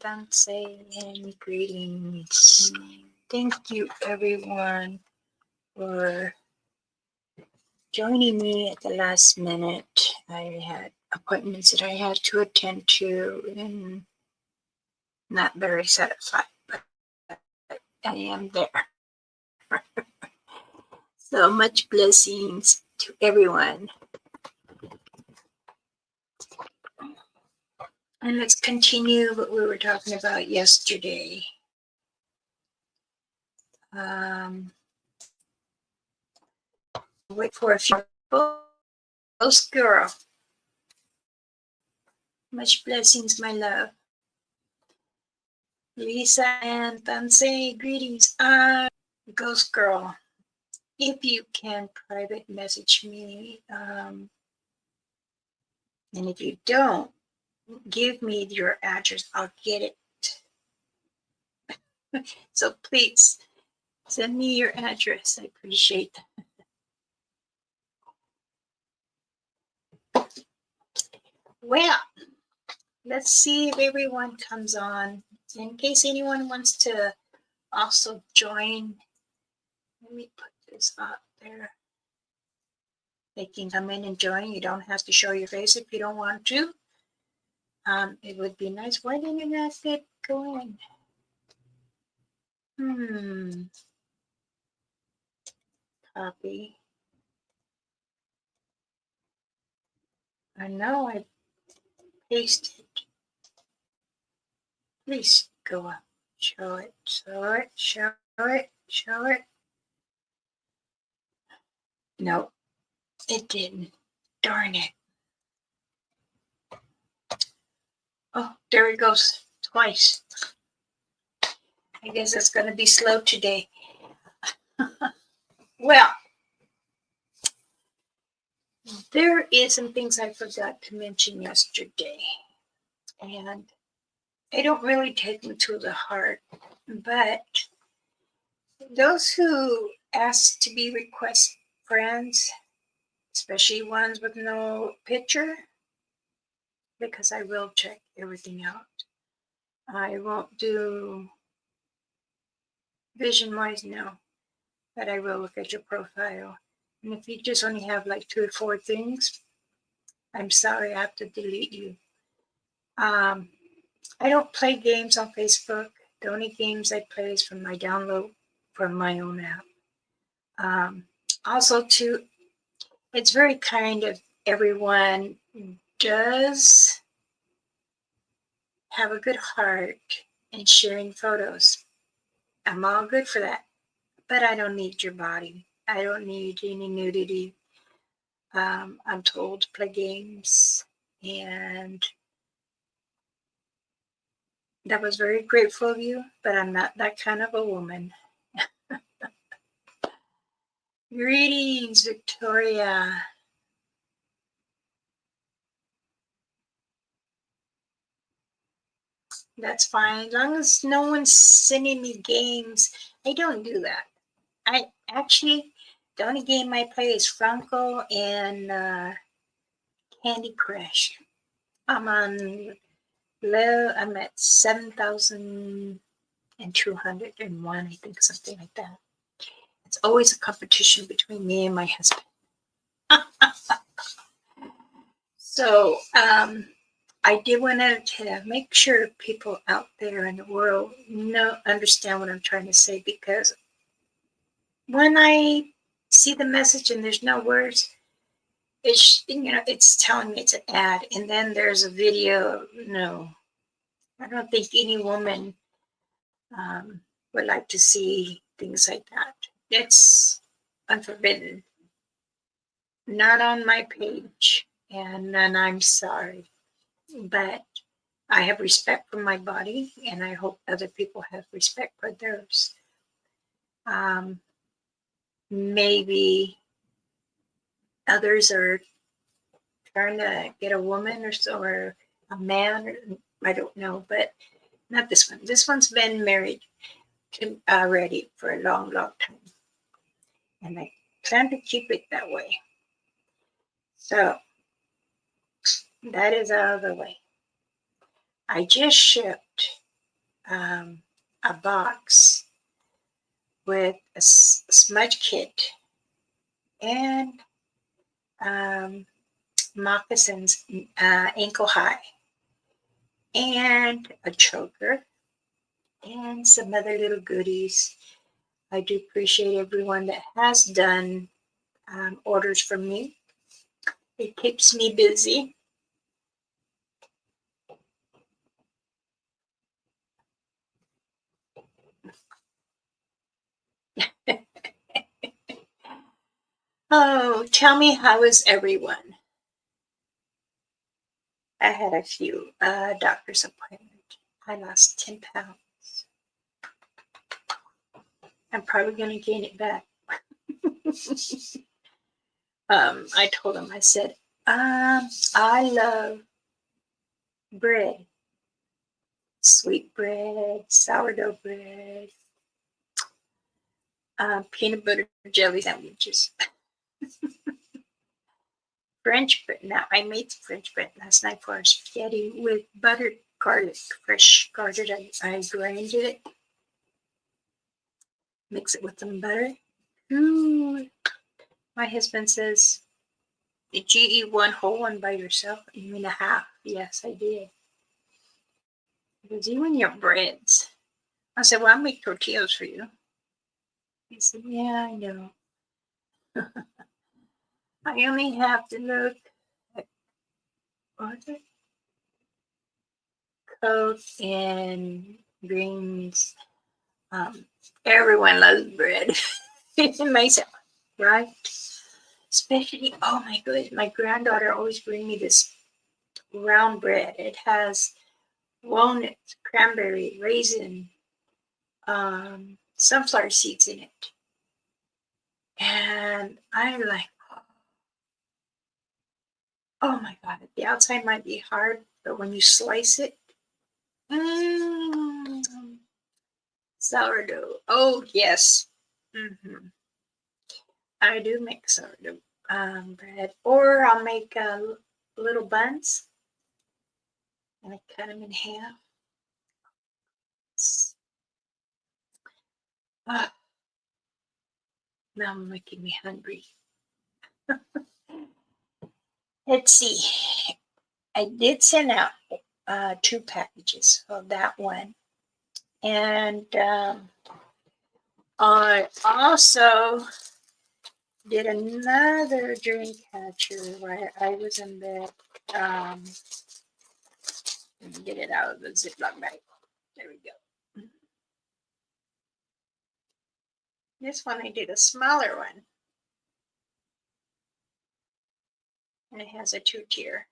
Tansei, and greetings. Thank you, everyone, for joining me at the last minute. I had appointments that I had to attend to, and not very satisfied, but I am there. So much blessings to everyone. And let's continue what we were talking about yesterday. Wait for a few. Ghost girl. Much blessings, my love. Lisa and Tansei, greetings. Ghost girl. If you can private message me, and if you don't, give me your address. I'll get it. So please send me your address. I appreciate that. Well, let's see if everyone comes on. In case anyone wants to also join, let me put this up there. They can come in and join. You don't have to show your face if you don't want to. It would be nice. Why didn't you not get going? Copy. I know I pasted. Please go up. Show it. Show it. Show it. Show it. No, it didn't. Darn it. Oh, there it goes. Twice. I guess it's going to be slow today. Well, there is some things I forgot to mention yesterday. And I don't really take them to the heart. But those who ask to be request friends, especially ones with no picture, because I will check everything out. I won't do vision-wise, no, but I will look at your profile. And if you just only have like 2 or 4 things, I'm sorry, I have to delete you. I don't play games on Facebook. The only games I play is from my download from my own app. Also, too, it's very kind of everyone does have a good heart in sharing photos. I'm all good for that, but I don't need your body. I don't need any nudity. I'm told to play games, and that was very grateful of you, but I'm not that kind of a woman. Greetings, Victoria. That's fine. As long as no one's sending me games, I don't do that. I actually, the only game I play is Franco and Candy Crush. I'm at 7,201, I think, something like that. It's always a competition between me and my husband. So, I did want to make sure people out there in the world understand what I'm trying to say, because when I see the message and there's no words, it's telling me it's an ad, and then there's a video. No, I don't think any woman would like to see things like that. It's unforbidden. Not on my page, and I'm sorry, but I have respect for my body, and I hope other people have respect for theirs. Maybe others are trying to get a woman or a man, or I don't know, but not this one. This one's been married already for a long, long time, and I plan to keep it that way. So that is out of the way. I just shipped a box with a smudge kit and um, moccasins, ankle high, and a choker, and some other little goodies. I do appreciate everyone that has done orders from me. It keeps me busy. Oh, tell me, how is everyone? I had a few doctor's appointments. I lost 10 pounds. I'm probably going to gain it back. I told him, I said, I love bread, sweet bread, sourdough bread, peanut butter jelly sandwiches, French bread. Now, I made French bread last night for our spaghetti with buttered garlic, fresh garlic. I grinded it, mix it with some butter. Ooh. My husband says, did you eat one whole one by yourself? You mean a half? Yes, I did. He goes, you and your breads. I said, well, I'll make tortillas for you. He said, yeah, I know. I only have to look at what is it? Coke and greens. Um, Everyone loves bread. Myself, right? Especially, oh my goodness, my granddaughter always bring me this round bread. It has walnuts, cranberry, raisin, sunflower seeds in it. And I'm like, oh my God, the outside might be hard, but when you slice it, mm, sourdough. Oh, yes. I do make sourdough bread, or I'll make little buns and I cut them in half. Ah, now I'm making me hungry. Let's see. I did send out 2 packages of that one. And I also did another dream catcher where I was in bed. Let me get it out of the Ziploc bag. There we go. This one I did a smaller one. And it has a 2-tier.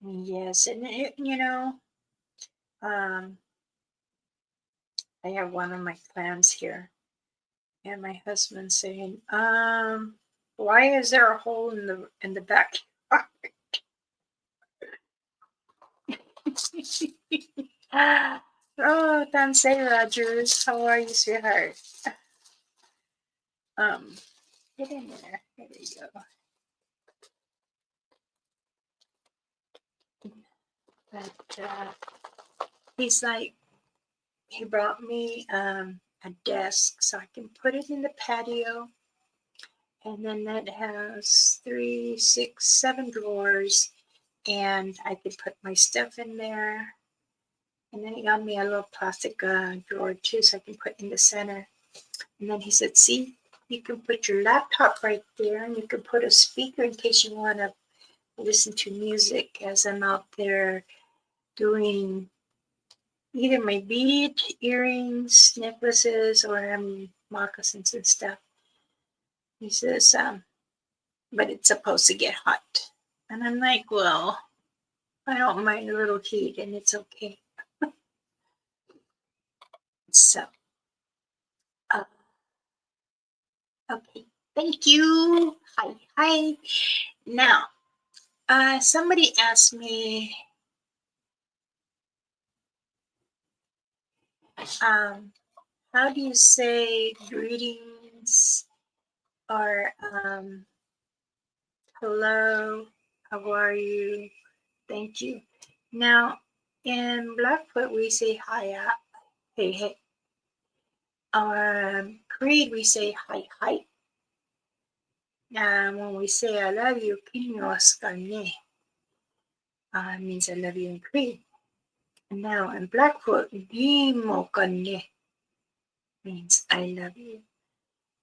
Yes, and um, I have one of my plans here, and my husband's saying, why is there a hole in the backyard? Oh, Tansay Rogers, how are you, sweetheart? Um, get in there. There you go. But he's like, he brought me a desk so I can put it in the patio. And then that has 3, 6, 7 drawers, and I could put my stuff in there. And then he got me a little plastic drawer too, so I can put in the center. And then he said, see, you can put your laptop right there, and you can put a speaker in case you want to listen to music as I'm out there doing either my bead earrings, necklaces, or moccasins and stuff. He says, but it's supposed to get hot. And I'm like, well, I don't mind a little heat and it's okay. So, uh, okay. Thank you. Hi, hi. Now, somebody asked me, um, how do you say greetings or hello, how are you, thank you. Now, in Blackfoot, we say hiya, hey, hey. Creed, we say hi, hi. When we say I love you, Kinyos Kanye means I love you in Creed. Now, in Blackfoot, Gimo Kanye means I love you.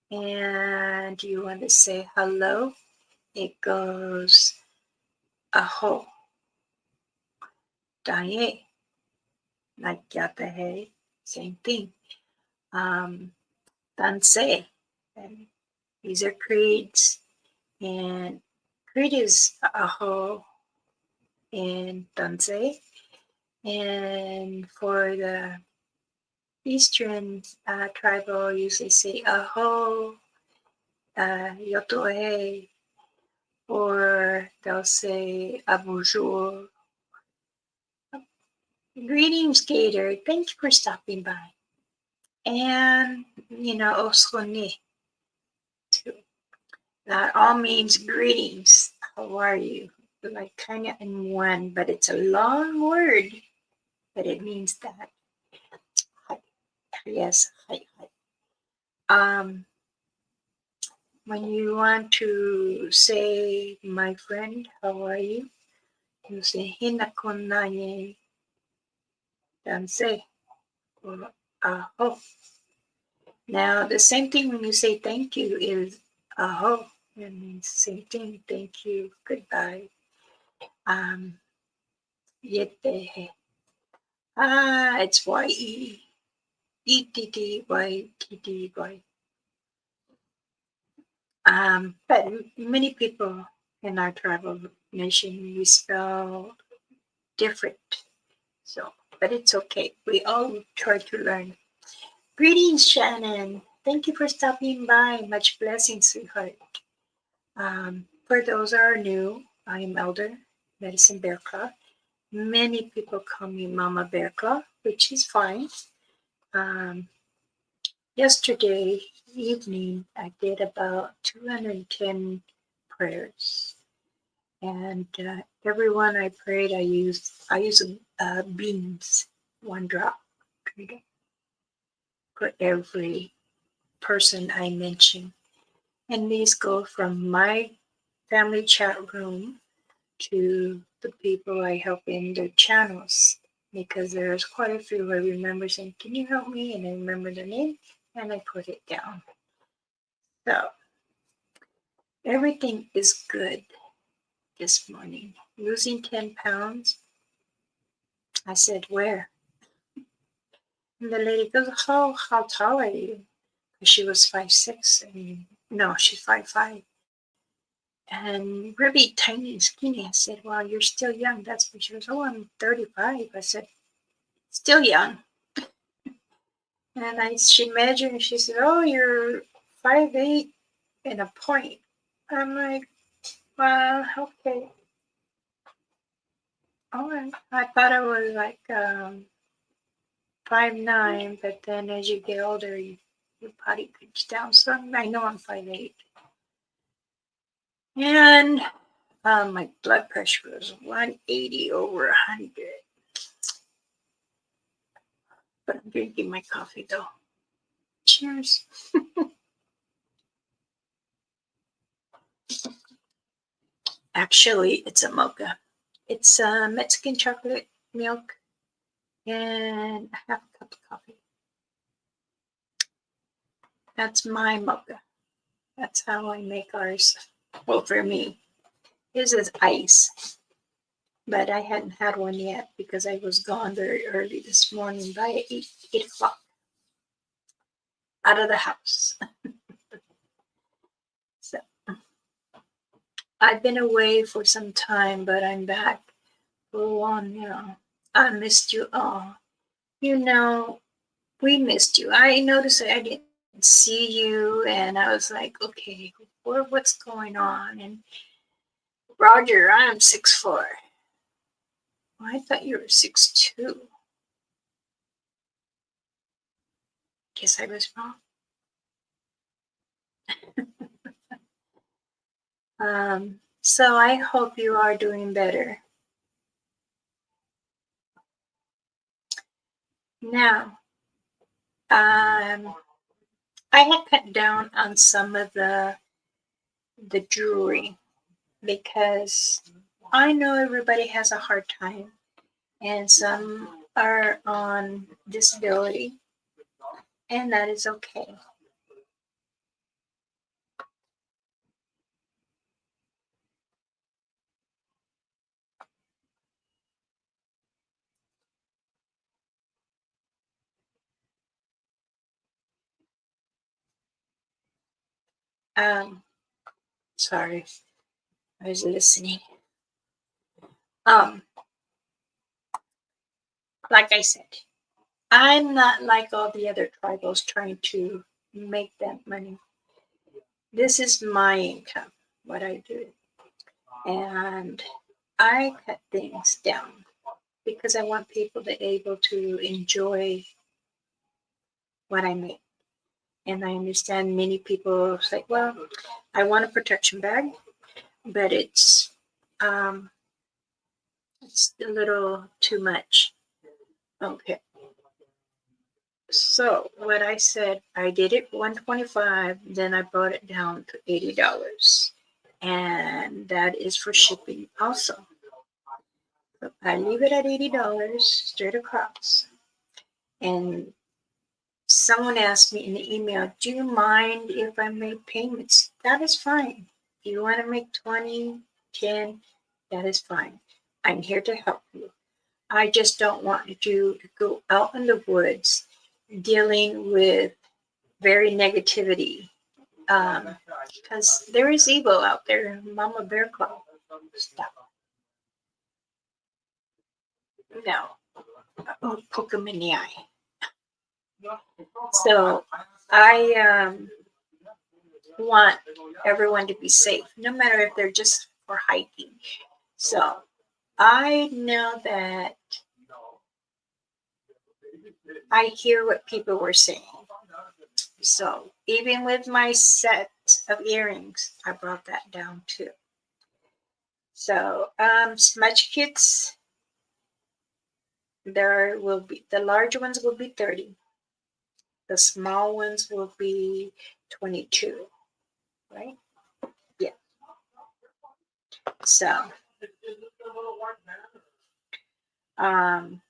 And you want to say hello, it goes aho, daye, like yatahe, same thing. Danse, and these are creeds, and creed is aho and danse. And for the Eastern tribal, usually say aho, yotoe, or they'll say a bonjour. Greetings, Gator. Thank you for stopping by. And, osone too. That all means greetings. How are you? Like kind of in one, but it's a long word, but it means that. Hi. Yes, hi, hi. When you want to say, my friend, how are you? You say, hinakonaye danse, or aho. Now, the same thing when you say thank you is aho. It means same thing. Thank you. Goodbye. Yetehe. It's Y-E. E-T-T-Y-T-T-Y. But many people in our tribal nation, we spell different. So, but it's okay. We all try to learn. Greetings, Shannon. Thank you for stopping by. Much blessings, sweetheart. For those that are new, I am Elder Medicine Bear Claw. Many people call me Mama Bear Claw, which is fine. Yesterday evening, I did about 210 prayers, and everyone I prayed, I used beans, 1 drop for every person I mention, and these go from my family chat room to the people I help in their channels, because there's quite a few I remember saying, "Can you help me?" And I remember the name and I put it down. So everything is good this morning. Losing 10 pounds. I said, "Where?" And the lady goes, how tall are you? She was 5'6", and no, she's 5'5". And really tiny and skinny. I said, "Well, you're still young." That's when she goes, "Oh, I'm 35." I said, "Still young." And she measured and she said, "Oh, you're 5'8" and a point. I'm like, "Well, okay. All right." I thought I was like 5'9", but then as you get older, your body breaks down. So I know I'm 5'8". And my blood pressure was 180 over 100. But I'm drinking my coffee though. Cheers. Actually, it's a mocha. It's Mexican chocolate milk and a half a cup of coffee. That's my mocha. That's how I make ours. Well, for me, this is ice, but I hadn't had one yet because I was gone very early this morning by 8 o'clock out of the house. So I've been away for some time, but I'm back full on now. I missed you all. You know, we missed you. I noticed that I didn't see you, and I was like, okay, what's going on? And Roger, I'm 6'4". Well, I thought you were 6'2". Guess I was wrong. So I hope you are doing better. Now, um, I had cut down on some of the jewelry because I know everybody has a hard time, and some are on disability, and that is okay. Um, Sorry, I was listening. Um, like I said, I'm not like all the other tribals trying to make that money. This is my income, what I do. And I cut things down because I want people to be able to enjoy what I make. And I understand many people say, well, I want a protection bag, but um, it's a little too much. Okay. So what I said, I did it 125, then I brought it down to $80. And that is for shipping also. So I leave it at $80 straight across. And someone asked me in the email, do you mind if I make payments? That is fine. If you want to make 20, 10, that is fine. I'm here to help you. I just don't want you to go out in the woods dealing with very negativity, because there is evil out there. Mama Bear Claw. Stop. No. Oh, poke him in the eye. So I want everyone to be safe, no matter if they're just for hiking. So I know that I hear what people were saying. So even with my set of earrings, I brought that down too. So smudge kits, there will be the large ones will be 30. The small ones will be 22, right? Yeah. So um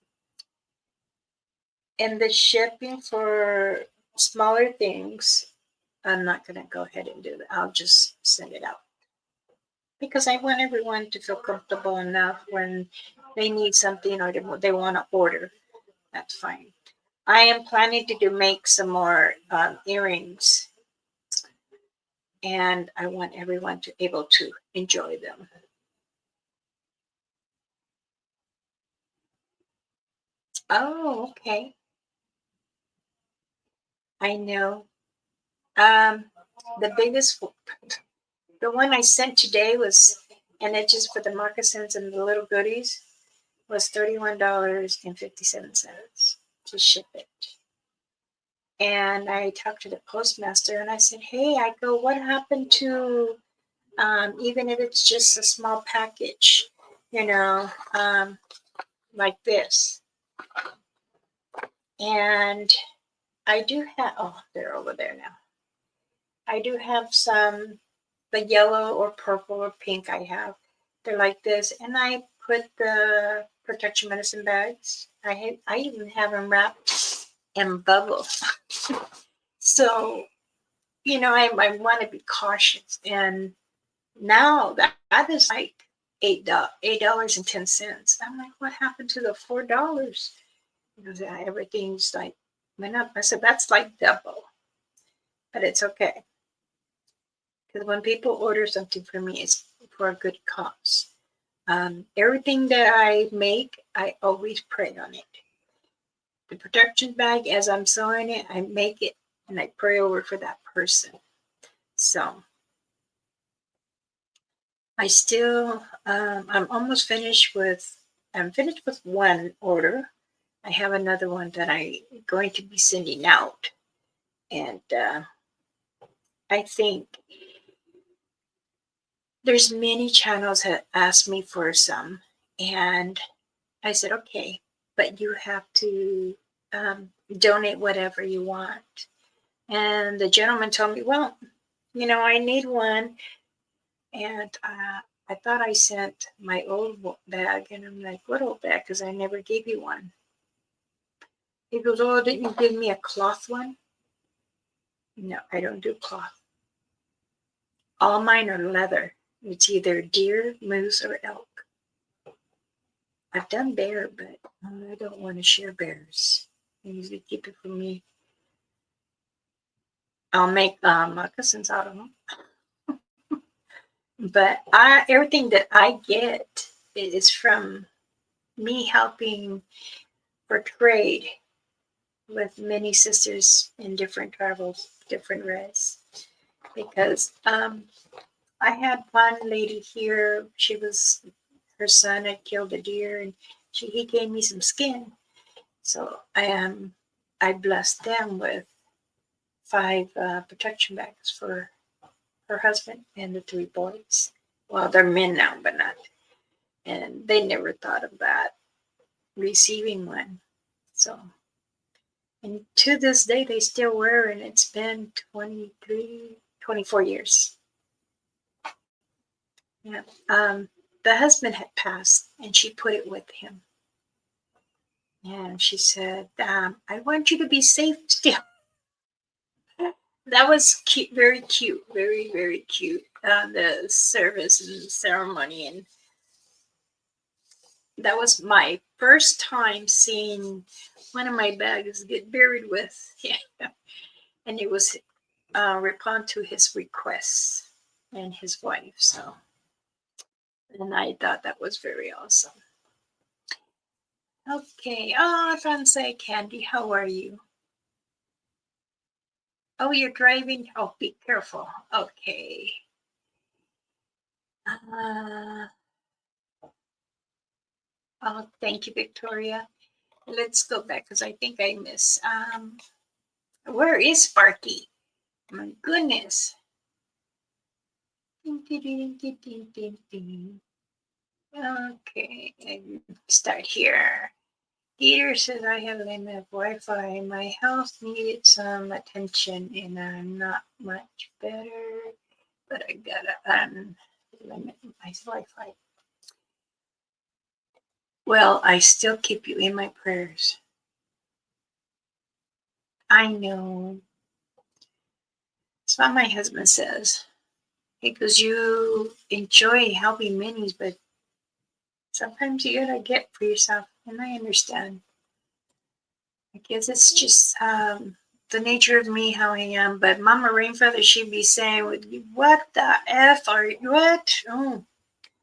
and the shipping for smaller things, I'm not going to go ahead and do that. I'll just send it out because I want everyone to feel comfortable enough when they need something or they want to order. That's fine. I am planning to make some more earrings, and I want everyone to able to enjoy them. Oh, okay. I know. Um, the biggest, the one I sent today was, and it's just for the moccasins and the little goodies, was $31.57 to ship it. And I talked to the postmaster and I said, hey, I go, what happened to, even if it's just a small package, you know, like this? And I do have, oh, they're over there now. I do have some, the yellow or purple or pink I have. They're like this. And I put the protection medicine bags. I even have them wrapped in bubble. So, I want to be cautious. And now that is like $8.10. I'm like, what happened to the $4? Because everything's like went up. I said, that's like double. But it's okay. Because when people order something from me, it's for a good cause. Everything that I make, I always pray on it. The protection bag, as I'm sewing it, I make it and I pray over for that person. So I still, I'm finished with one order. I have another one that I'm going to be sending out. And I think there's many channels that asked me for some, and I said, okay, but you have to donate whatever you want. And the gentleman told me, well, I need one. And I thought I sent my old bag. And I'm like, what old bag? Because I never gave you one. He goes, oh, didn't you give me a cloth one? No, I don't do cloth. All mine are leather. It's either deer, moose, or elk. I've done bear, but I don't want to share bears. I usually keep it for me. I'll make moccasins out of them. But everything that I get is from me helping for trade with many sisters in different travels, different races. Because I had one lady here. Her son had killed a deer, and he gave me some skin. So I blessed them with 5 protection bags for her husband and the 3 boys. Well, they're men now, but not. And they never thought of that, receiving one. So, and to this day, they still wear, and it's been 24 years. Yeah. The husband had passed, and she put it with him. And she said, I want you to be safe still. That was cute, very cute, very, very cute. The service and ceremony, and that was my first time seeing one of my bags get buried with. Yeah. And it was respond to his requests and his wife. So, and I thought that was very awesome. Okay. Oh, Francais Candy, how are you? Oh, you're driving? Oh, be careful. Okay. Oh, thank you, Victoria. Let's go back because I think I miss. Where is Sparky? My goodness. Okay, start here. Peter says I have limited Wi-Fi. My health needed some attention, and I'm not much better, but I gotta limit my Wi-Fi. Well, I still keep you in my prayers. I know. That's what my husband says. He goes, you enjoy helping minis, but sometimes you gotta get for yourself, and I understand. I guess it's just the nature of me, how I am. But Mama Rainfeather, she'd be saying, "What the f are you? What?" Oh,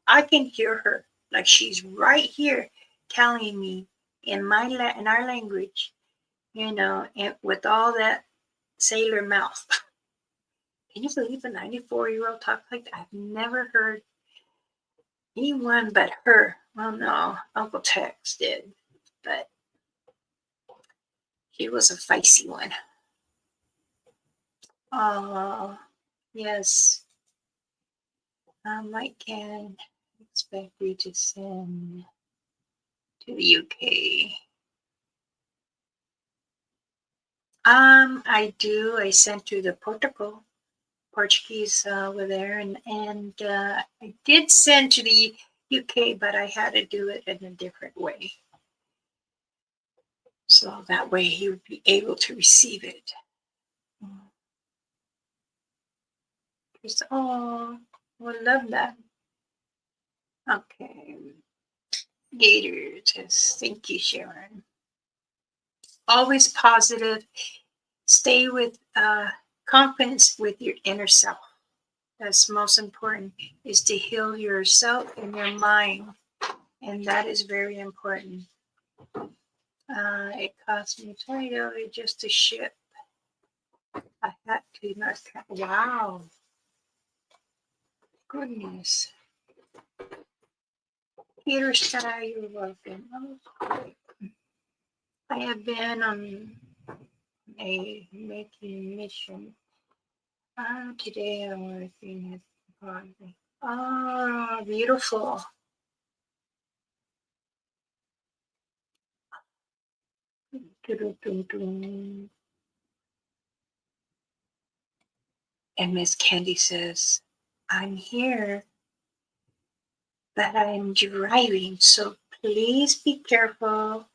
I can hear her like she's right here, telling me in in our language, and with all that sailor mouth. Can you believe a 94-year-old talk like that? I've never heard anyone but her. Well, no, Uncle Tex did, but he was a feisty one. Oh, yes. I can expect you to send to the UK. I do. I sent to the Portuguese over there, and I did send to the UK, but I had to do it in a different way. So that way he would be able to receive it. Oh, I love that. Okay. Gator says, thank you, Sharon. Always positive. Stay with confidence with your inner self. That's most important, is to heal yourself and your mind. And that is very important. It cost me $20 just to ship. I had to not. Wow. Goodness. Peter Sky, you're welcome. Oh, great. I have been on a making mission. Today I'm working at Broadway. Ah, beautiful. Doo-doo-doo-doo. And Miss Candy says, I'm here, but I'm driving, so please be careful.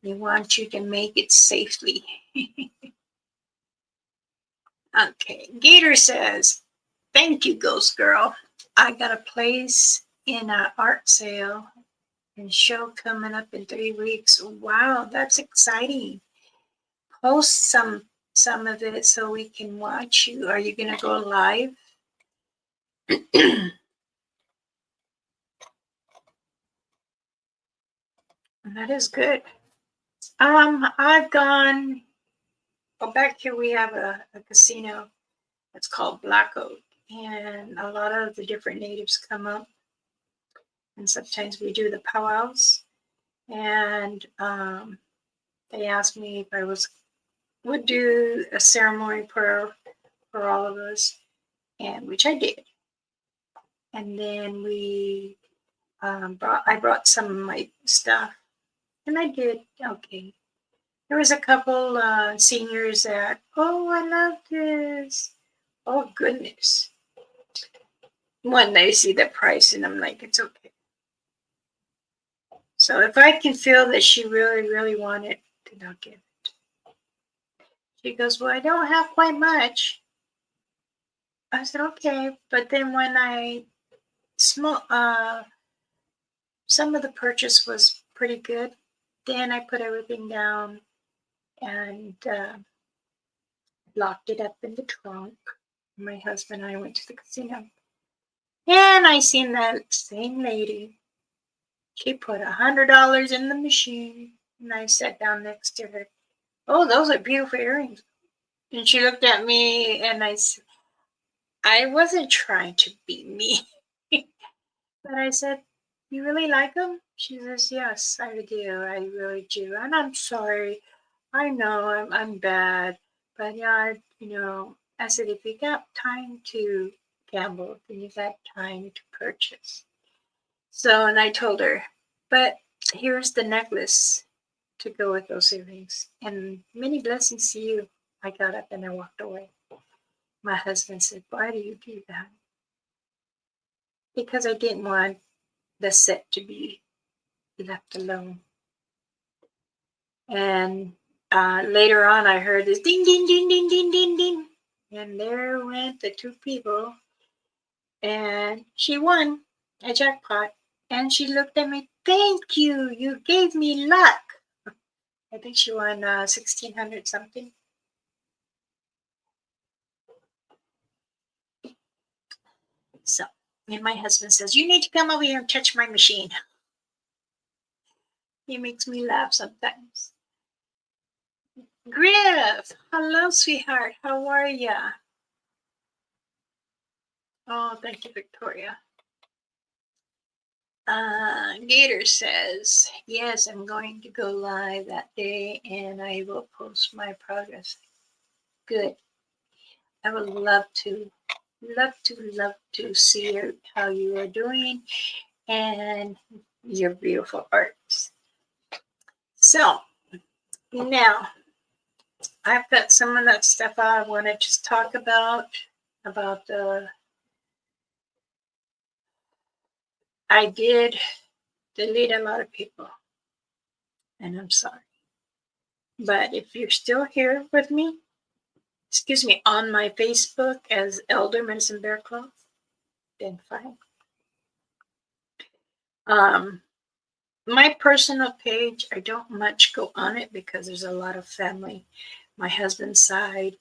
We want you to make it safely. Okay, Gator says, thank you, Ghost Girl. I got a place in an art sale and show coming up in 3 weeks. Wow, that's exciting. Post some of it so we can watch you. Are you gonna go live? That is good. I've gone. Well, back here we have a casino. It's called Black Oak, and a lot of the different natives come up, and sometimes we do the powwows. And they asked me if I would do a ceremony for all of us, and which I did. And then I brought some of my stuff, and I did okay. There was a couple seniors that, oh, I love this. Oh goodness. When they see the price, and I'm like, it's okay. So if I can feel that she really, really wanted, then I'll give it. She goes, well, I don't have quite much. I said, okay. But then when I small, some of the purchase was pretty good. Then I put everything down and locked it up in the trunk. My husband and I went to the casino. And I seen that same lady. She put $100 in the machine. And I sat down next to her. Oh, those are beautiful earrings. And she looked at me and I wasn't trying to be mean. But I said, you really like them? She says, yes, I do. I really do. And I'm sorry. I know I'm bad. But yeah, I said, if you got time to gamble, then you got time to purchase. So, and I told her, but here's the necklace to go with those earrings. And many blessings to you. I got up and I walked away. My husband said, why do you do that? Because I didn't want the set to be left alone. And later on, I heard this ding, ding, ding, ding, ding, ding, ding. And there went the two people. And she won a jackpot. And she looked at me, thank you. You gave me luck. I think she won 1,600 something. So, and my husband says, you need to come over here and touch my machine. He makes me laugh sometimes. Griff, hello, sweetheart. How are ya? Oh, thank you, Victoria. Gator says, yes, I'm going to go live that day and I will post my progress. Good. I would love to see how you are doing and your beautiful arts. So now I've got some of that stuff I want to just talk about the. I did delete a lot of people, and I'm sorry. But if you're still here with me, excuse me, on my Facebook as Elder Medicine Bear Claw, then fine. My personal page, I don't much go on it because there's a lot of family, my husband's side,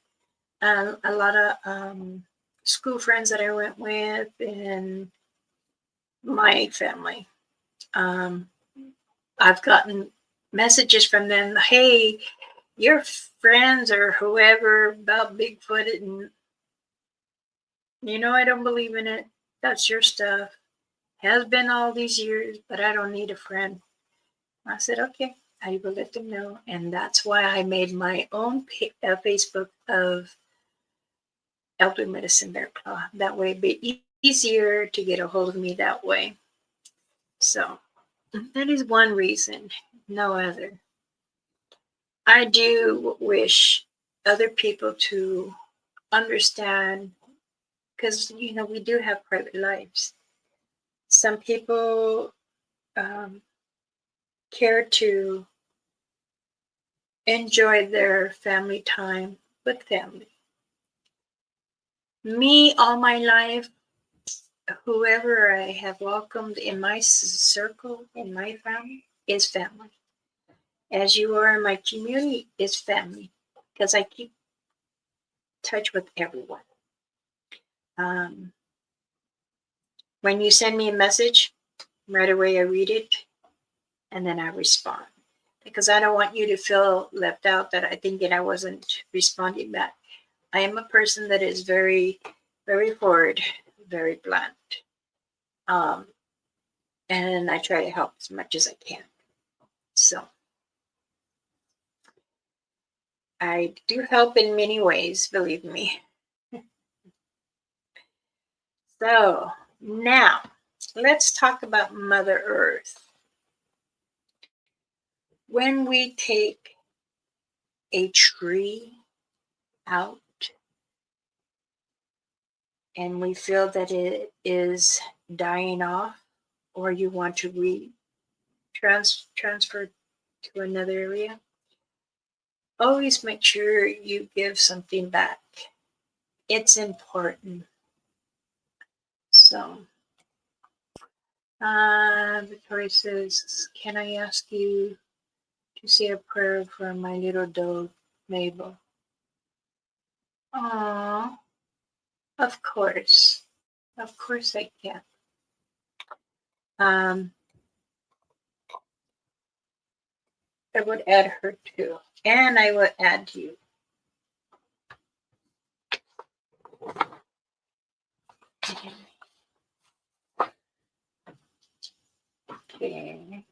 a lot of school friends that I went with, and my family. I've gotten messages from them, hey, your friends or whoever about Bigfoot, and I don't believe in it. That's your stuff. Has been all these years, but I don't need a friend. I said, okay, I will let them know. And that's why I made my own Facebook of Elder Medicine Bear Claw. That way, easier to get a hold of me that way. So that is one reason, no other. I do wish other people to understand, because we do have private lives. Some people um, care to enjoy their family time with family. Me, all my life, whoever I have welcomed in my circle, in my family, is family. As you are in my community, is family, because I keep touch with everyone. Um, when you send me a message, right away I read it and then I respond, because I don't want you to feel left out that I think that I wasn't responding back. I am a person that is very, very forward, very blunt, um, and I try to help as much as I can. So I do help in many ways, believe me. So now let's talk about Mother Earth. When we take a tree out and we feel that it is dying off, or you want to transfer to another area, always make sure you give something back. It's important. So, Victoria says, can I ask you to say a prayer for my little dog, Mabel? Aww, of course. Of course I can. Um, I would add her too. And I would add you. Okay.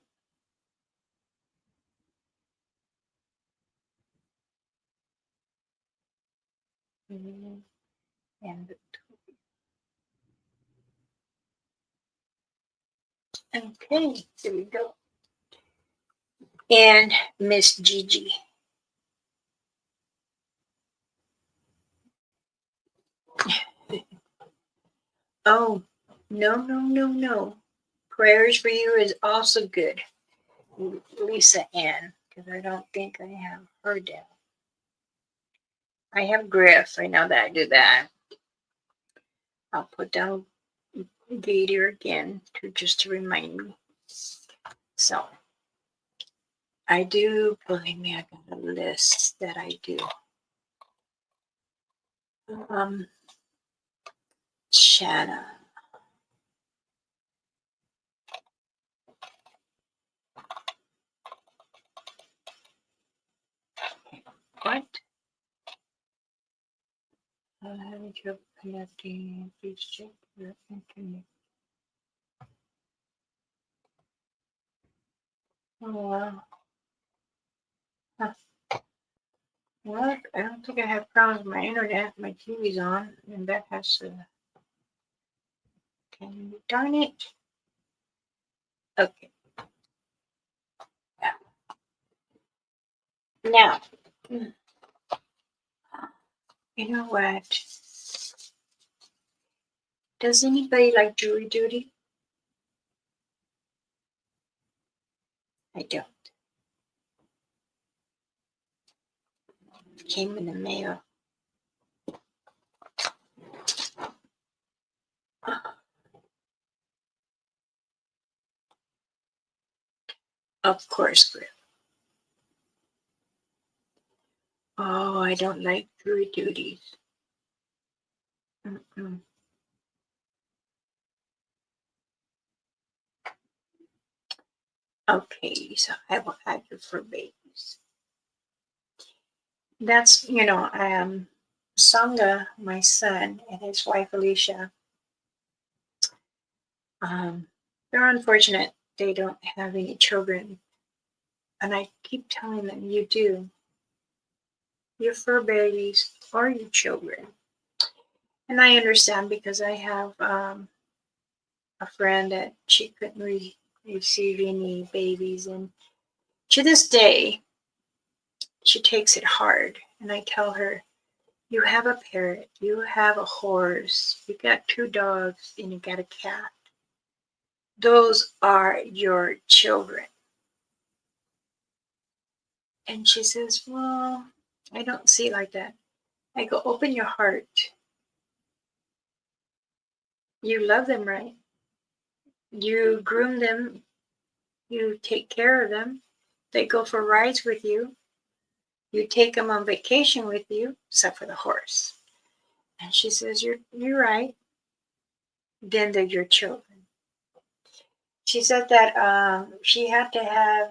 And okay, here we go. And Miss Gigi. Oh, no, no, no, no. Prayers for you is also good. Lisa Ann, because I don't think I have her down. I have Griff. I know that I do that. I'll put down Gator again to remind me. So I do, believe me, I've got a list that I do. Shanna. What? Having trouble connecting. Please check your internet. Oh, wow. Huh. What? I don't think I have problems with my internet. My TV's on, and that has to. Darn it. Okay. Now, you know what? Does anybody like jury duty? I don't. It came in the mail. Of course, Griff. Oh, I don't like jury duties. Mm-mm. Okay, so I will add you for babies. That's, Sangha, my son, and his wife Alicia. They're unfortunate they don't have any children. And I keep telling them, you do. Your fur babies are your children. And I understand because I have a friend that she couldn't receive any babies. And to this day, she takes it hard. And I tell her, you have a parrot, you have a horse, you got 2 dogs, and you got a cat. Those are your children. And she says, well, I don't see it like that. I go, open your heart. You love them, right? You groom them, you take care of them. They go for rides with you. You take them on vacation with you, except for the horse. And she says, you're right. Then they're your children. She said that she had to have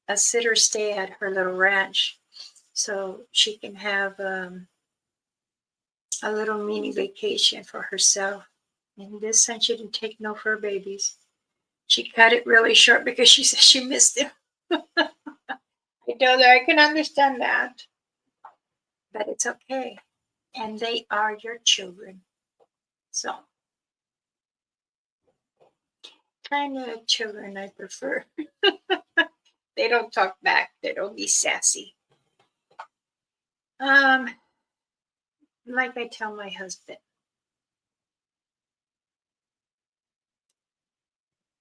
a sitter stay at her little ranch so she can have a little mini vacation for herself. And this time she didn't take no fur babies. She cut it really short because she said she missed them. I told her I can understand that, but it's okay. And they are your children. So, kind of children I prefer. They don't talk back. They don't be sassy. Um, like I tell my husband,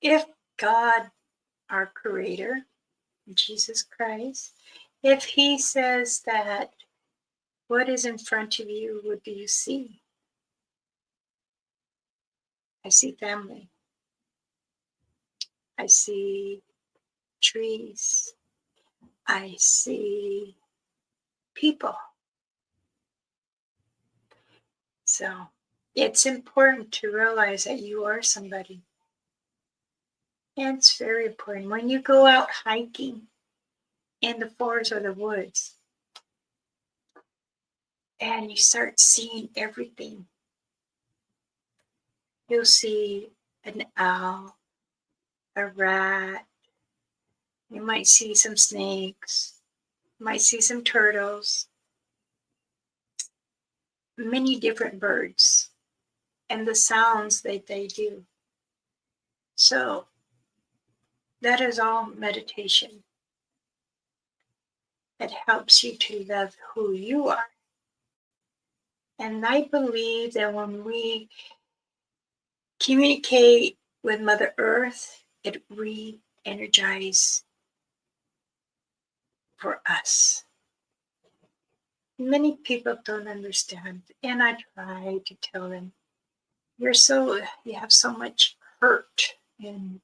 if God, our Creator, Jesus Christ, if He says that what is in front of you, what do you see? I see family. I see trees. I see people. So it's important to realize that you are somebody. And it's very important. When you go out hiking in the forest or the woods and you start seeing everything, you'll see an owl, a rat, you might see some snakes, you might see some turtles, many different birds, and the sounds that they do. So that is all meditation. It helps you to love who you are. And I believe that when we communicate with Mother Earth, it re-energizes for us. Many people don't understand, and I try to tell them, you have so much hurt, and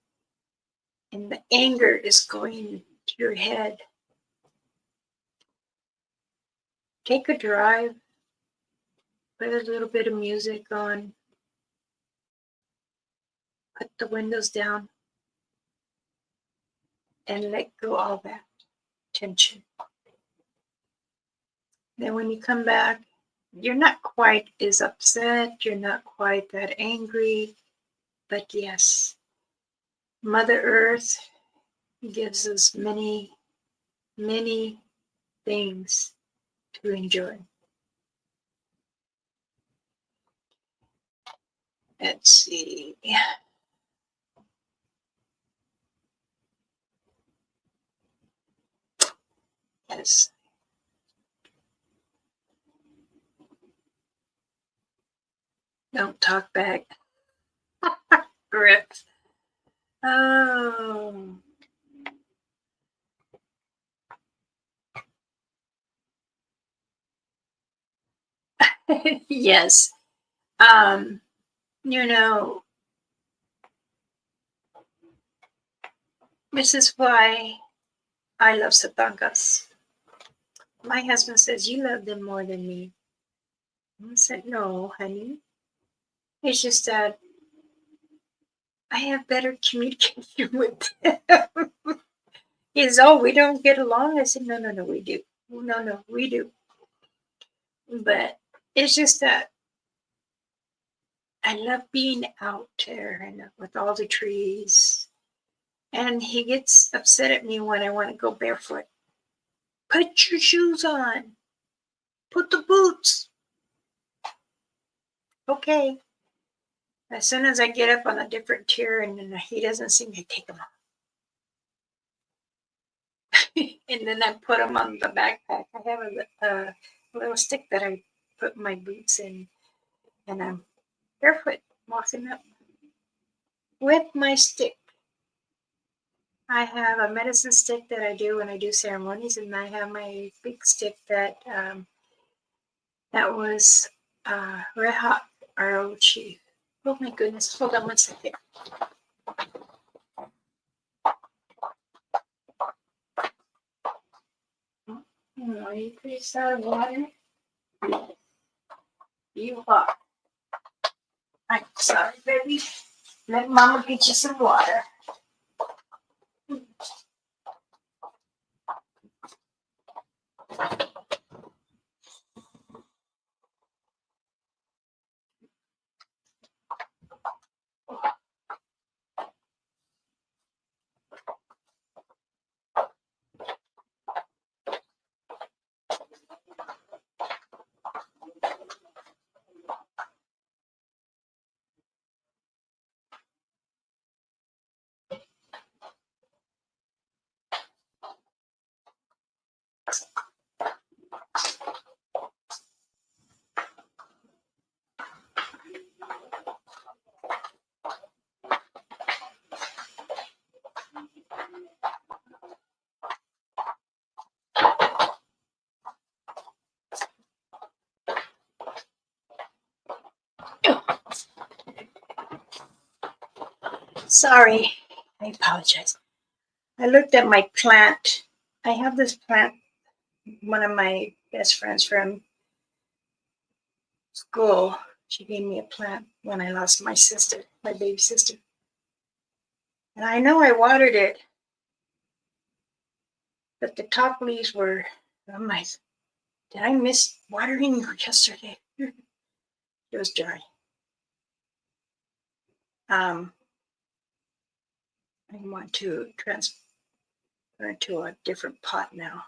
the anger is going to your head. Take a drive, put a little bit of music on, put the windows down, and let go all that tension. Then when you come back, you're not quite as upset, you're not quite that angry, but yes, Mother Earth gives us many, many things to enjoy. Let's see. Yes. Don't talk back. Grip. Oh. Yes. Um, you know, this is why I love satangas. My husband says, you love them more than me. I said, no, honey. It's just that I have better communication with them. He says, oh, we don't get along. I said, no, we do. No, we do. But it's just that I love being out there and with all the trees. And he gets upset at me when I want to go barefoot. Put your shoes on. Put the boots. Okay. As soon as I get up on a different tier and then he doesn't see me, I take them off. And then I put them on the backpack. I have a little stick that I put my boots in, and I'm barefoot walking up with my stick. I have a medicine stick that I do when I do ceremonies, and I have my big stick that was Red Hot, our old chief. Oh my goodness! Hold on one second. Are you pretty out of water? You are. I'm sorry, baby. Let Mama get you some water. Sorry, I apologize. I looked at my plant. I have this plant. One of my best friends from school, she gave me a plant when I lost my sister, my baby sister. And I know I watered it, but the top leaves were, I'm like, did I miss watering yesterday? It was dry. I want to transfer it to a different pot now.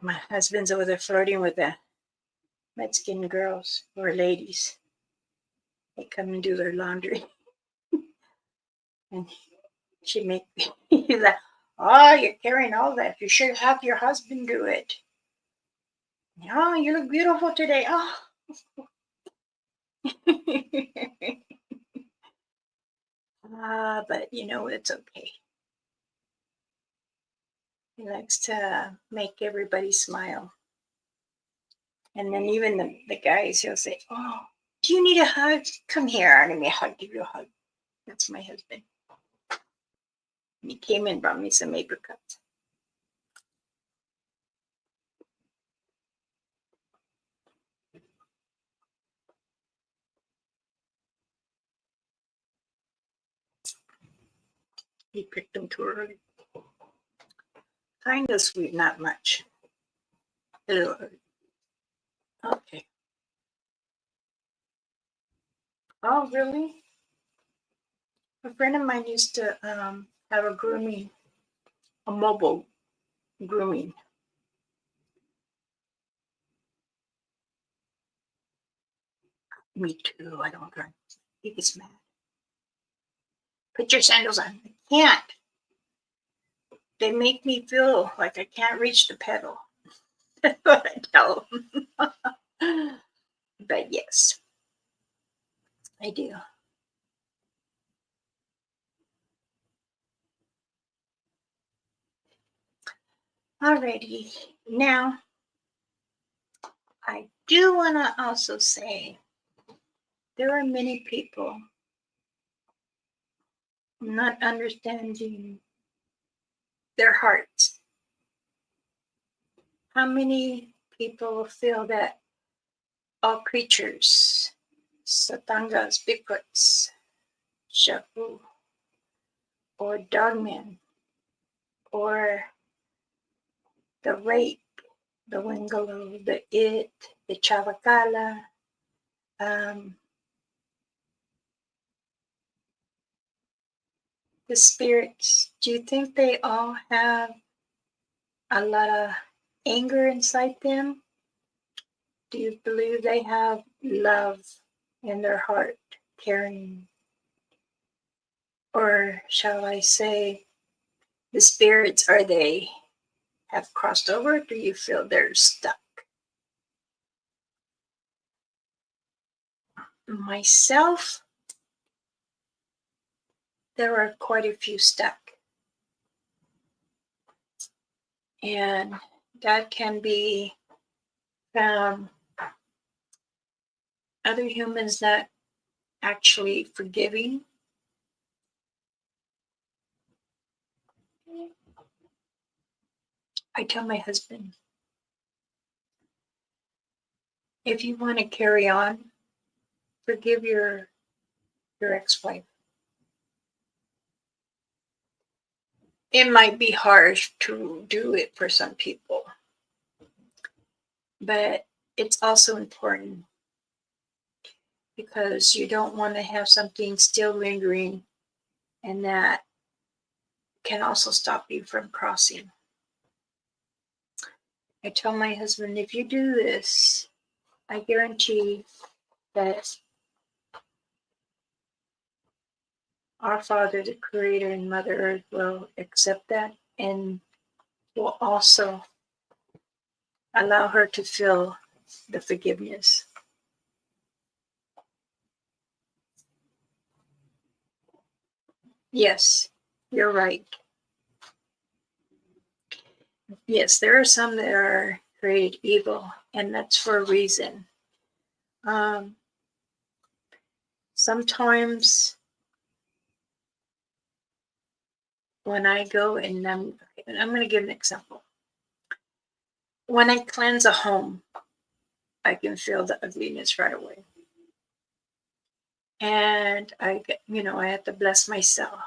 My husband's over there flirting with the Mexican girls or ladies. They come and do their laundry. And she make he's like, oh, you're carrying all that. You should have your husband do it. Oh, you look beautiful today. Oh. But you know, it's okay. He likes to make everybody smile. And then even the guys, he'll say, oh, do you need a hug? Come here, let me hug, give you a hug. That's my husband. And he came and brought me some apricots. He picked them too early. Kind of sweet, not much. A little early. Okay. Oh, really? A friend of mine used to have a mobile grooming. Me too. I don't drink. He gets mad. Put your sandals on. I can't. They make me feel like I can't reach the pedal. That's what I tell them. But yes, I do. Alrighty. Now, I do want to also say there are many people not understanding their hearts. How many people feel that all creatures, Satangas, Bigfoots, Shabu, or Dogmen, or the rape, the Wingalo, the It, the Chavacala, the spirits, do you think they all have a lot of anger inside them? Do you believe they have love in their heart, caring? Or shall I say, the spirits, are they have crossed over? Do you feel they're stuck? Myself, there are quite a few stuck. And that can be from other humans not actually forgiving. I tell my husband, if you want to carry on, forgive your ex-wife. It might be harsh to do it for some people, but it's also important because you don't want to have something still lingering, and that can also stop you from crossing. I tell my husband, if you do this, I guarantee that our Father, the Creator and Mother Earth, will accept that and will also allow her to feel the forgiveness. Yes, you're right. Yes, there are some that are created evil, and that's for a reason. Um, Sometimes when I go and I'm going to give an example. When I cleanse a home, I can feel the ugliness right away. And I have to bless myself.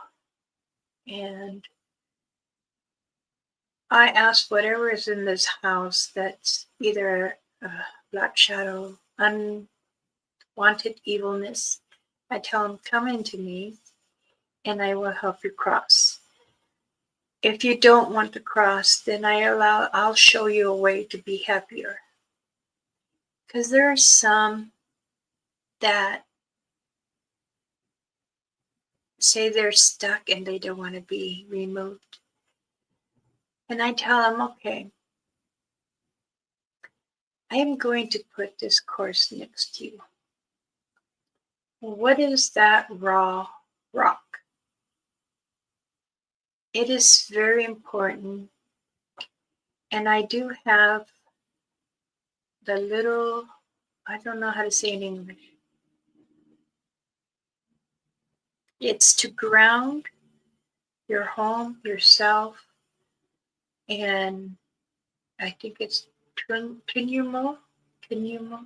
And I ask whatever is in this house that's either a black shadow, unwanted evilness, I tell them, come into me and I will help you cross. If you don't want to cross, then I'll show you a way to be happier. Because there are some that say they're stuck and they don't want to be removed. And I tell them, okay, I am going to put this course next to you. What is that raw rock? It is very important. And I do have the little, I don't know how to say it in English. It's to ground your home, yourself, and I think it's Kinyumo. Kinyumo.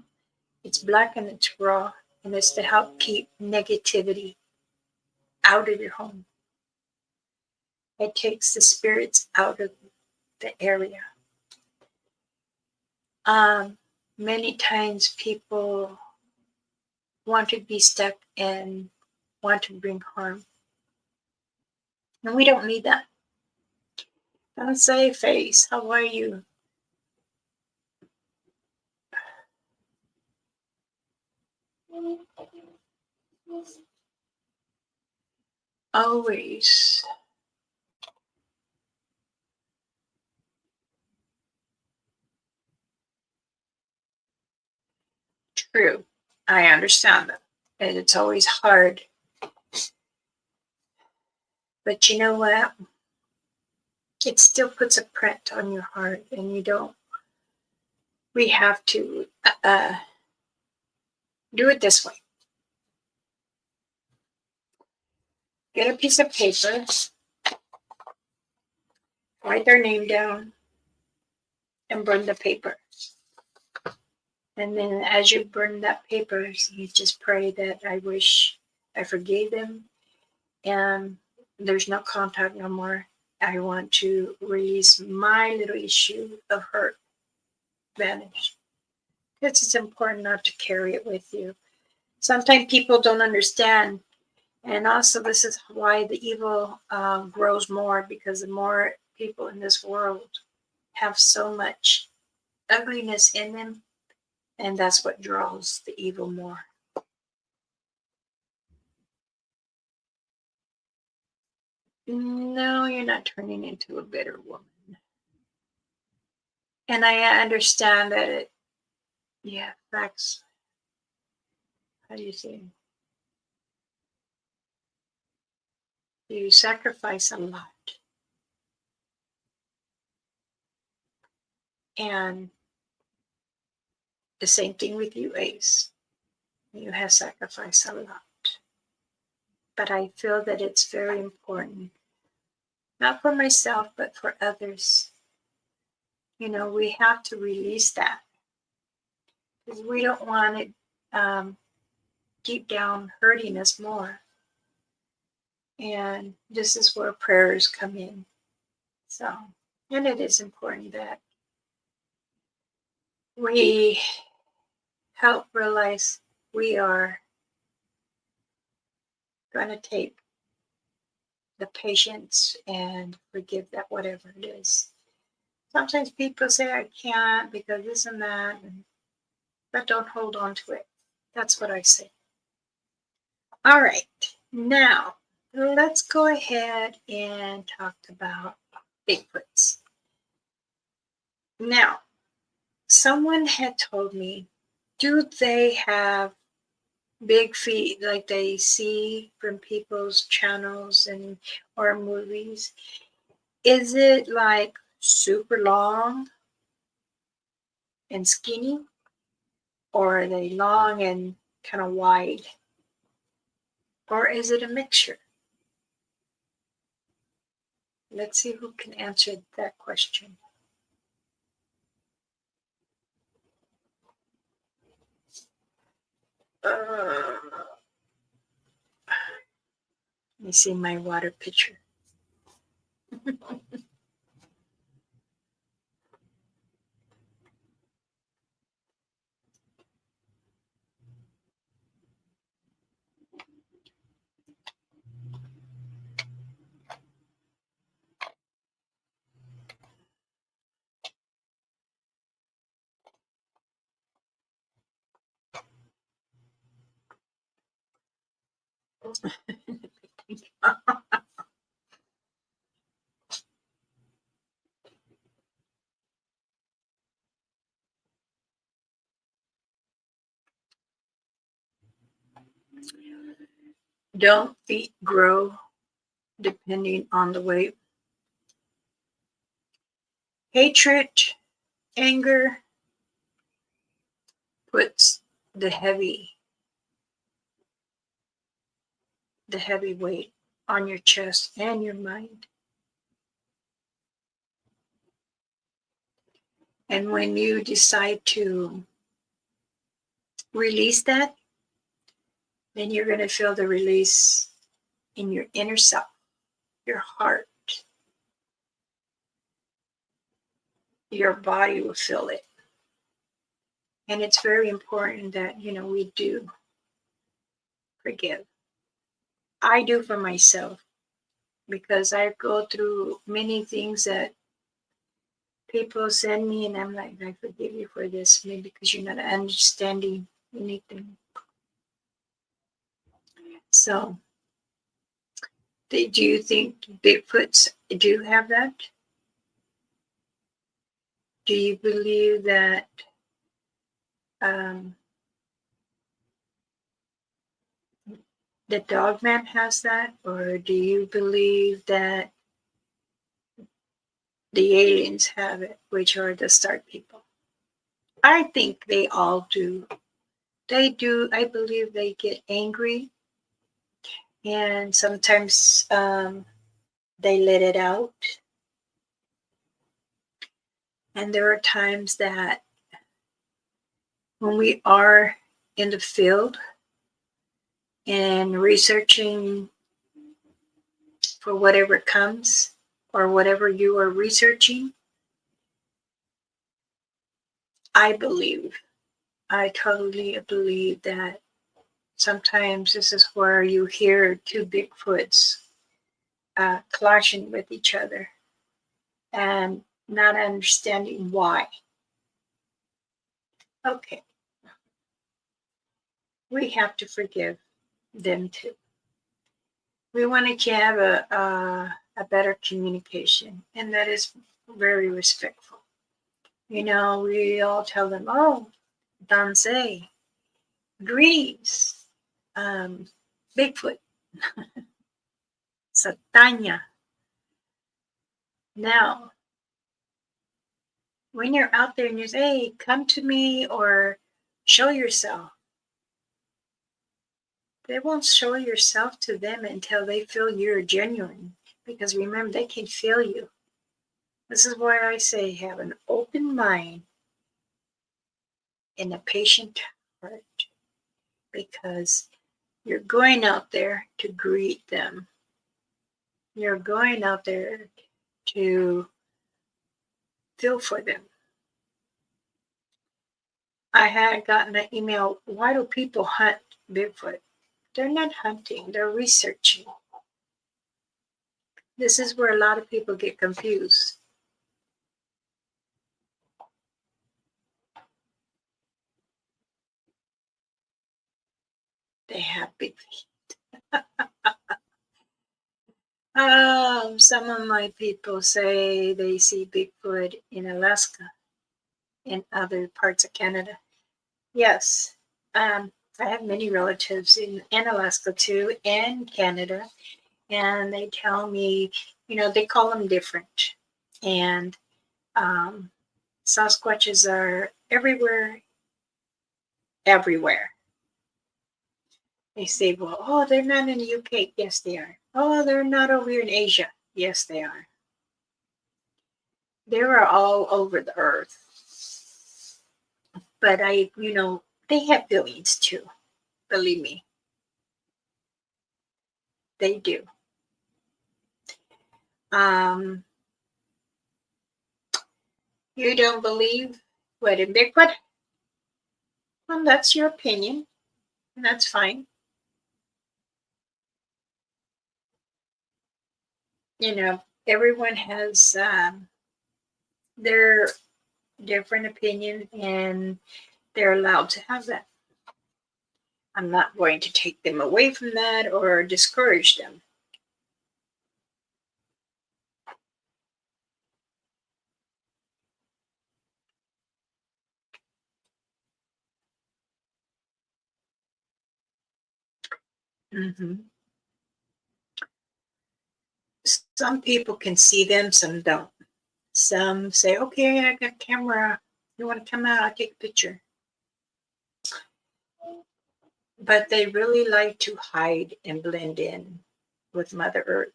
It's black and it's raw, and it's to help keep negativity out of your home. It takes the spirits out of the area. Many times people want to be stuck and want to bring harm. And we don't need that. Don't say face, how are you? Always. True. I understand that. And it's always hard. But you know what? It still puts a print on your heart, and we have to do it this way. Get a piece of paper, write their name down, and burn the paper. And then as you burn that paper, you just pray that I wish I forgave them and there's no contact no more. I want to release my little issue of hurt, vanish. Because it's important not to carry it with you. Sometimes people don't understand. And also, this is why the evil grows more, because the more people in this world have so much ugliness in them, And that's what draws the evil more. No, you're not turning into a bitter woman. And I understand that yeah, facts. How do you say? You sacrifice a lot. And the same thing with you, Ace. You have sacrificed a lot. But I feel that it's very important, not for myself, but for others. We have to release that because we don't want it deep down hurting us more. And this is where prayers come in. So, and it is important that we help realize we are going to take the patience and forgive that whatever it is. Sometimes people say I can't because this and that, but don't hold on to it. That's what I say. All right, now let's go ahead and talk about Bigfoots. Now, someone had told me, do they have big feet like they see from people's channels and or movies? Is it like super long and skinny, or are they long and kind of wide, or is it a mixture? Let's see who can answer that question. Let me see my water pitcher. Don't feet grow depending on the weight? Hatred, anger puts the heavy weight on your chest and your mind. And when you decide to release that, then you're going to feel the release in your inner self, your heart. Your body will feel it. And it's very important that, we do forgive. I do for myself because I go through many things that people send me, and I'm like, I forgive you for this, maybe because you're not understanding anything. So, do you think Bigfoots do have that? Do you believe that the dog man has that? Or do you believe that the aliens have it, which are the Stark people? I think they all do. They do. I believe they get angry, and sometimes they let it out. And there are times that when we are in the field and researching for whatever comes or whatever you are researching, I totally believe that sometimes this is where you hear two Bigfoots clashing with each other and not understanding why. Okay, we have to forgive them too. We want to have a better communication, and that is very respectful. We all tell them, oh, Danse, greetings, um, Bigfoot, Satanya. Now, when you're out there and you say, hey, come to me or show yourself, they won't show yourself to them until they feel you're genuine. Because remember, they can feel you. This is why I say have an open mind and a patient heart. Because you're going out there to greet them. You're going out there to feel for them. I had gotten an email, why do people hunt Bigfoot? They're not hunting, they're researching. This is where a lot of people get confused. They have big feet. Some of my people say they see Bigfoot in Alaska and other parts of Canada. Yes, I have many relatives in Alaska too, and Canada, and they tell me, they call them different. And um, Sasquatches are everywhere, everywhere. They say, well, oh, they're not in the UK. Yes, they are. Oh, they're not over here in Asia. Yes, they are. They are all over the earth. But they have billions too. Believe me, they do. Um, you don't believe what in Bigfoot? Well, that's your opinion, and that's fine. Everyone has their different opinion, and they're allowed to have that. I'm not going to take them away from that or discourage them. Mm-hmm. Some people can see them, some don't. Some say, okay, I got a camera. You want to come out? I'll take a picture. But they really like to hide and blend in with Mother Earth.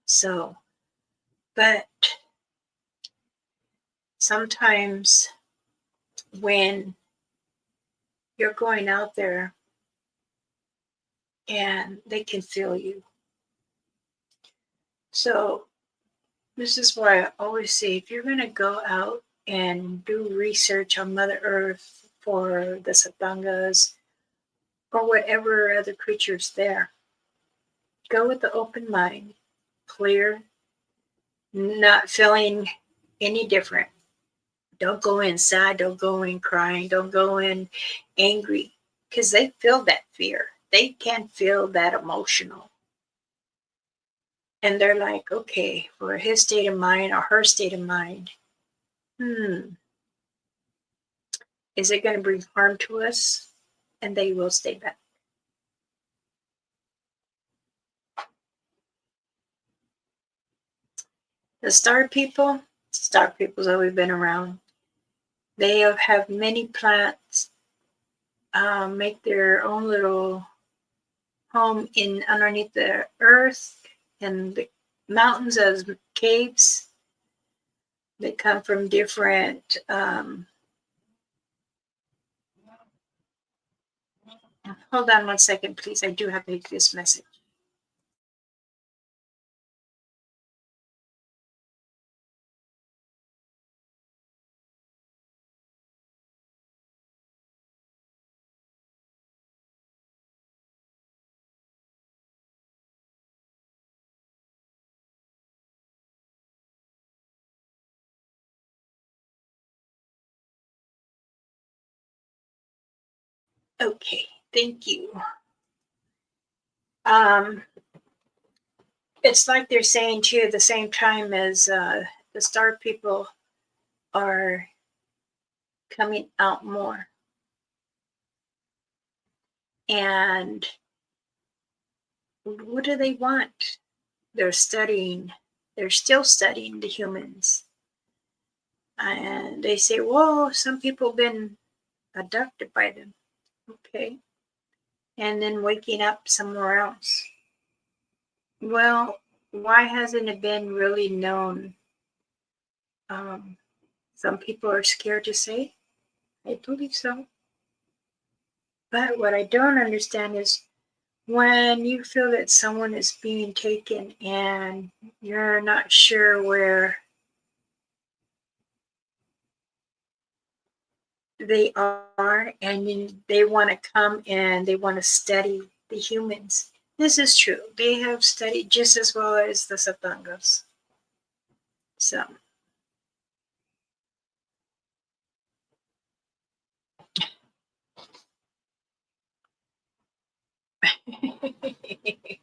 So, but sometimes when you're going out there and they can feel you. So, this is why I always say if you're going to go out and do research on Mother Earth for the Satangas or whatever other creatures there, go with the open mind, clear, not feeling any different. Don't go in sad, don't go in crying, don't go in angry, because they feel that fear. They can feel that emotional. And they're like, okay, for his state of mind or her state of mind, is it going to bring harm to us? And they will stay back. The star people's always been around. They have many plants, make their own little home in underneath the earth and the mountains as caves. They come from different. Hold on 1 second, please. I do have to take this message. Okay, thank you. Um, it's like they're saying too, at the same time as the star people are coming out more. And what do they want? They're studying, they're still studying the humans. And they say, well, some people have been abducted by them. Okay. And then waking up somewhere else. Well, why hasn't it been really known? Um, some people are scared to say. I believe so. But what I don't understand is when you feel that someone is being taken and you're not sure where they are and they want to come and they want to study the humans. This is true. They have studied just as well as the Satangos. So,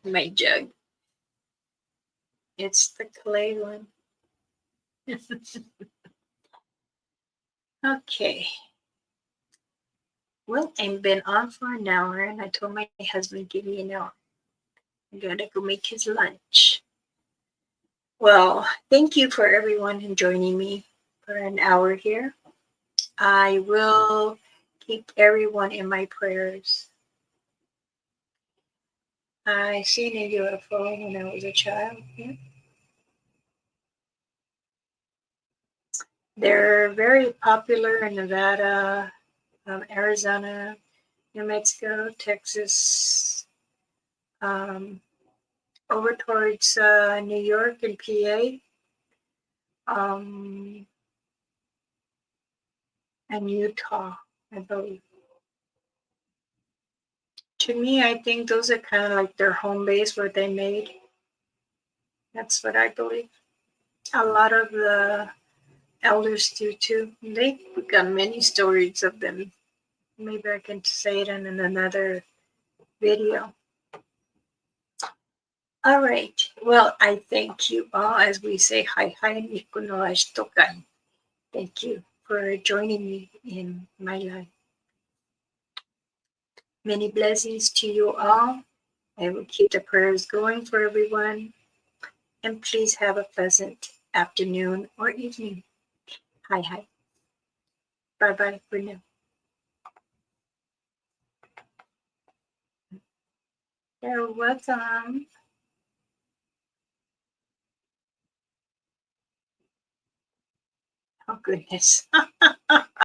my jug. It's the clay one. Okay. Well, I've been on for an hour and I told my husband, give me an hour. I gotta go make his lunch. Well, thank you for everyone joining me for an hour here. I will keep everyone in my prayers. I seen a UFO when I was a child. Yeah. They're very popular in Nevada, Arizona, New Mexico, Texas, um, over towards New York and PA, um, and Utah, I believe. To me, I think those are kind of like their home base where they made. That's what I believe. A lot of the elders do too. They've got many stories of them. Maybe I can say it in another video. All right. Well, I thank you all as we say hi hi Nikunoash Tokai. Thank you for joining me in my life. Many blessings to you all. I will keep the prayers going for everyone. And please have a pleasant afternoon or evening. Hi hi. Bye bye for now. You're welcome. Oh goodness.